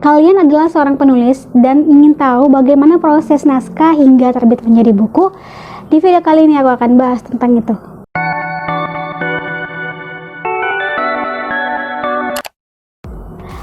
kalian adalah seorang penulis dan ingin tahu bagaimana proses naskah hingga terbit menjadi buku, di video kali ini aku akan bahas tentang itu.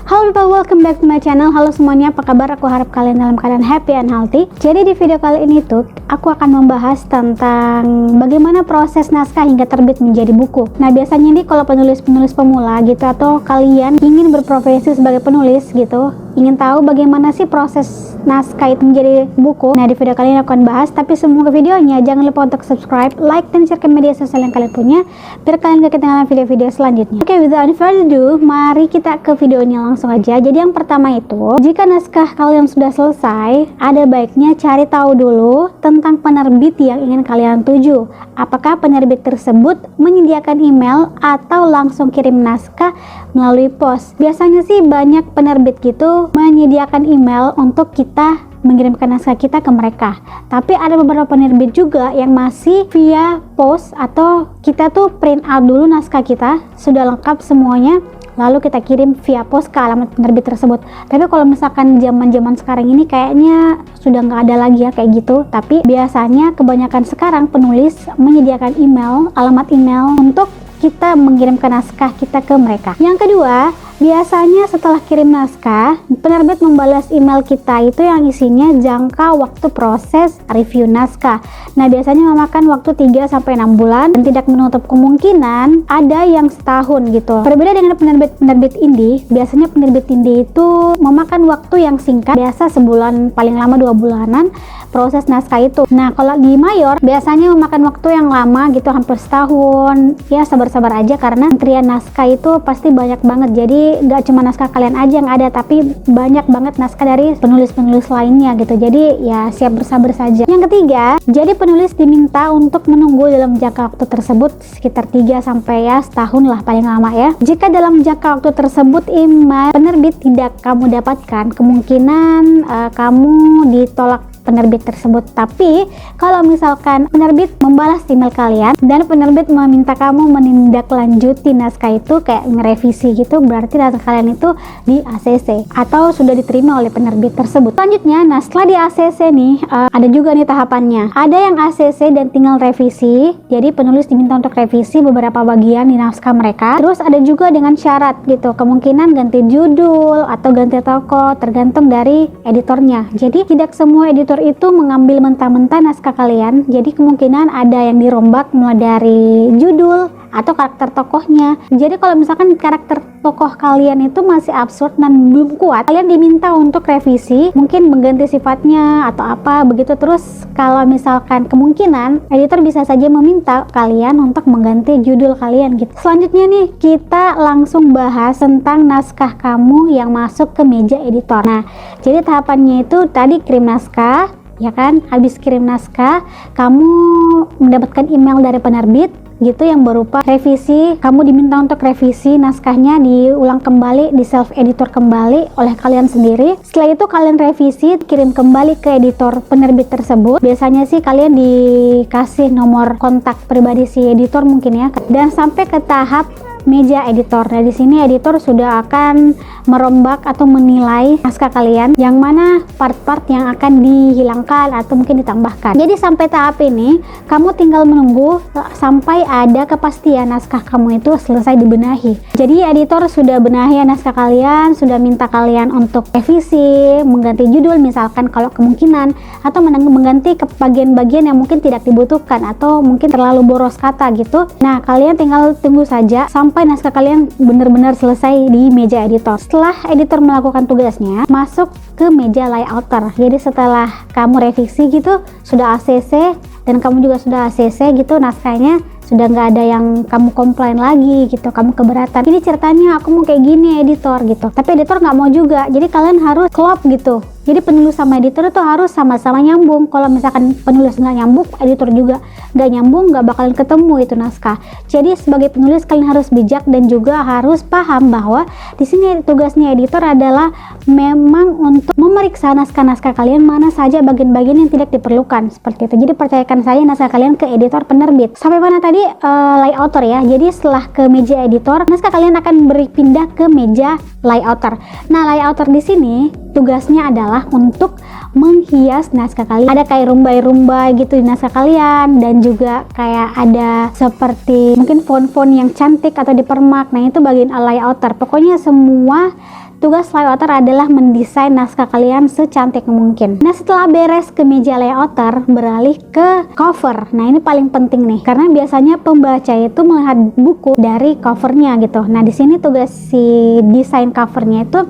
Halo people, welcome back to my channel. Halo semuanya, apa kabar? Aku harap kalian dalam keadaan happy and healthy. Jadi di video kali ini tuh aku akan membahas tentang bagaimana proses naskah hingga terbit menjadi buku. Nah, biasanya nih kalau penulis-penulis pemula gitu, atau kalian ingin berprofesi sebagai penulis gitu, ingin tahu bagaimana sih proses naskah itu menjadi buku. Nah, di video kali ini aku akan bahas, tapi sebelum ke videonya jangan lupa untuk subscribe, like, dan share ke media sosial yang kalian punya biar kalian gak ketinggalan video-video selanjutnya. Oke, without further ado, mari kita ke videonya langsung aja. Jadi yang pertama itu, jika naskah kalian sudah selesai, ada baiknya cari tahu dulu tentang penerbit yang ingin kalian tuju. Apakah penerbit tersebut menyediakan email atau langsung kirim naskah melalui pos. Biasanya sih banyak penerbit gitu menyediakan email untuk kita mengirimkan naskah kita ke mereka. Tapi ada beberapa penerbit juga yang masih via pos, atau kita tuh print out dulu naskah kita sudah lengkap semuanya, lalu kita kirim via pos ke alamat penerbit tersebut. Tapi kalau misalkan zaman sekarang ini kayaknya sudah nggak ada lagi ya kayak gitu. Tapi biasanya kebanyakan sekarang penulis menyediakan email, alamat email untuk kita mengirimkan naskah kita ke mereka. Yang kedua, biasanya setelah kirim naskah, penerbit membalas email kita itu yang isinya jangka waktu proses review naskah. Nah, biasanya memakan waktu 3-6 bulan dan tidak menutup kemungkinan ada yang setahun gitu. Berbeda dengan penerbit indie, biasanya penerbit indie itu memakan waktu yang singkat, biasa sebulan, paling lama 2 bulanan proses naskah itu. Nah, kalau di mayor biasanya memakan waktu yang lama gitu, hampir setahun. Ya, sabar-sabar aja karena antrian naskah itu pasti banyak banget. Jadi nggak cuma naskah kalian aja yang ada, tapi banyak banget naskah dari penulis-penulis lainnya gitu. Jadi ya siap bersabar saja. Yang ketiga, jadi penulis diminta untuk menunggu dalam jangka waktu tersebut sekitar 3 sampai setahun lah paling lama ya. Jika dalam jangka waktu tersebut email penerbit tidak kamu dapatkan, kemungkinan kamu ditolak penerbit tersebut. Tapi kalau misalkan penerbit membalas email kalian dan penerbit meminta kamu menindaklanjuti naskah itu, kayak ngerevisi gitu, berarti naskah kalian itu di ACC atau sudah diterima oleh penerbit tersebut. Selanjutnya, nah setelah di ACC nih ada juga nih tahapannya. Ada yang ACC dan tinggal revisi. Jadi penulis diminta untuk revisi beberapa bagian di naskah mereka. Terus ada juga dengan syarat gitu, kemungkinan ganti judul atau ganti tokoh tergantung dari editornya. Jadi tidak semua editor itu mengambil mentah-mentah naskah kalian. Jadi kemungkinan ada yang dirombak mulai dari judul atau karakter tokohnya. Jadi kalau misalkan karakter tokoh kalian itu masih absurd dan belum kuat, kalian diminta untuk revisi, mungkin mengganti sifatnya atau apa begitu. Terus kalau misalkan kemungkinan editor bisa saja meminta kalian untuk mengganti judul kalian gitu. Selanjutnya nih, kita langsung bahas tentang naskah kamu yang masuk ke meja editor. Nah, jadi tahapannya itu tadi kirim naskah, ya kan? Habis kirim naskah, kamu mendapatkan email dari penerbit gitu yang berupa revisi. Kamu diminta untuk revisi naskahnya, diulang kembali, di self editor kembali oleh kalian sendiri. Setelah itu kalian revisi, kirim kembali ke editor penerbit tersebut. Biasanya sih kalian dikasih nomor kontak pribadi si editor mungkin ya, dan sampai ke tahap meja editor. Nah, di sini editor sudah akan merombak atau menilai naskah kalian, yang mana part-part yang akan dihilangkan atau mungkin ditambahkan. Jadi sampai tahap ini kamu tinggal menunggu sampai ada kepastian naskah kamu itu selesai dibenahi. Jadi editor sudah benahi naskah kalian, sudah minta kalian untuk revisi, mengganti judul misalkan kalau kemungkinan, atau mengganti ke bagian-bagian yang mungkin tidak dibutuhkan atau mungkin terlalu boros kata gitu. Nah, kalian tinggal tunggu saja sampai naskah kalian benar-benar selesai di meja editor. Setelah editor melakukan tugasnya, masuk ke meja layouter. Jadi setelah kamu revisi gitu, sudah ACC dan kamu juga sudah ACC gitu, naskahnya sudah nggak ada yang kamu komplain lagi gitu, kamu keberatan, ini ceritanya aku mau kayak gini editor gitu, tapi editor nggak mau juga. Jadi kalian harus klop gitu Jadi penulis sama editor itu harus sama-sama nyambung. Kalau misalkan penulis nggak nyambung, editor juga nggak nyambung, nggak bakalan ketemu itu naskah. Jadi sebagai penulis kalian harus bijak dan juga harus paham bahwa di sini tugasnya editor adalah memang untuk memeriksa naskah-naskah kalian mana saja bagian-bagian yang tidak diperlukan seperti itu. Jadi percayakan saja naskah kalian ke editor penerbit. Sampai mana tadi layouter ya. Jadi setelah ke meja editor, naskah kalian akan berpindah ke meja layouter. Nah, layouter di sini tugasnya adalah untuk menghias naskah kalian. Ada kayak rumbai-rumbai gitu di naskah kalian, dan juga kayak ada seperti mungkin font-font yang cantik atau dipermak. Nah, itu bagian layouter. Pokoknya semua tugas layouter adalah mendesain naskah kalian secantik mungkin. Nah, setelah beres ke meja layouter, beralih ke cover. Nah, ini paling penting nih, karena biasanya pembaca itu melihat buku dari covernya gitu. Nah, di sini tugas si desain covernya itu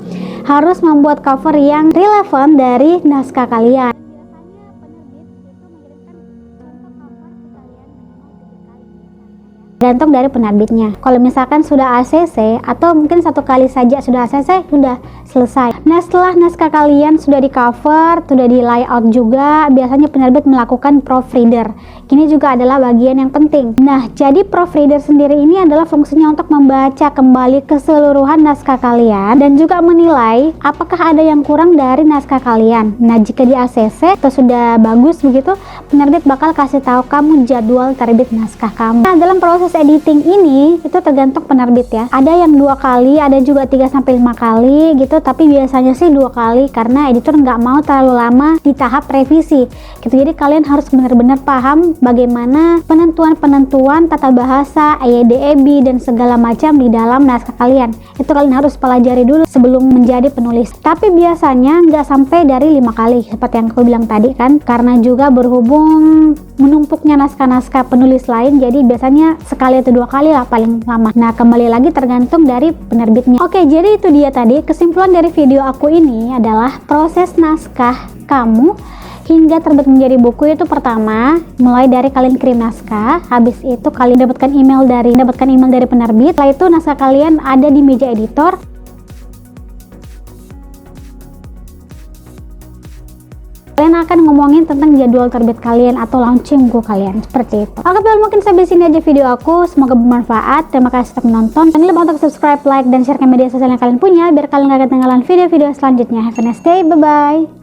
harus membuat cover yang relevan dari naskah kalian. Gantung dari penerbitnya. Kalau misalkan sudah ACC atau mungkin satu kali saja sudah ACC, sudah selesai. Nah, setelah naskah kalian sudah di cover, sudah di layout juga, biasanya penerbit melakukan proofreader. Ini juga adalah bagian yang penting. Nah, jadi proofreader sendiri ini adalah fungsinya untuk membaca kembali keseluruhan naskah kalian dan juga menilai apakah ada yang kurang dari naskah kalian. Nah, jika di ACC atau sudah bagus begitu, penerbit bakal kasih tahu kamu jadwal terbit naskah kamu. Nah, dalam proses editing ini itu tergantung penerbit ya. Ada yang 2 kali, ada juga 3-5 kali gitu, tapi biasanya sih 2 kali karena editor nggak mau terlalu lama di tahap revisi gitu. Jadi kalian harus benar-benar paham bagaimana penentuan-penentuan tata bahasa, EYD, dan segala macam di dalam naskah kalian. Itu kalian harus pelajari dulu sebelum menjadi penulis. Tapi biasanya nggak sampai dari 5 kali seperti yang aku bilang tadi kan, karena juga berhubung menumpuknya naskah-naskah penulis lain, jadi biasanya sekali atau 2 kali lah paling lama. Nah, kembali lagi tergantung dari penerbitnya. Oke, jadi itu dia tadi kesimpulan dari video aku ini adalah proses naskah kamu hingga terbit menjadi buku itu pertama mulai dari kalian kirim naskah, habis itu kalian dapatkan email dari penerbit. Setelah itu naskah kalian ada di meja editor. Kalian akan ngomongin tentang jadwal terbit kalian atau launching buku kalian seperti itu. Oke, mungkin sampai sini aja video aku. Semoga bermanfaat. Terima kasih sudah menonton. Jangan lupa untuk subscribe, like, dan share ke media sosial yang kalian punya biar kalian gak ketinggalan video-video selanjutnya. Have a nice day. Bye bye.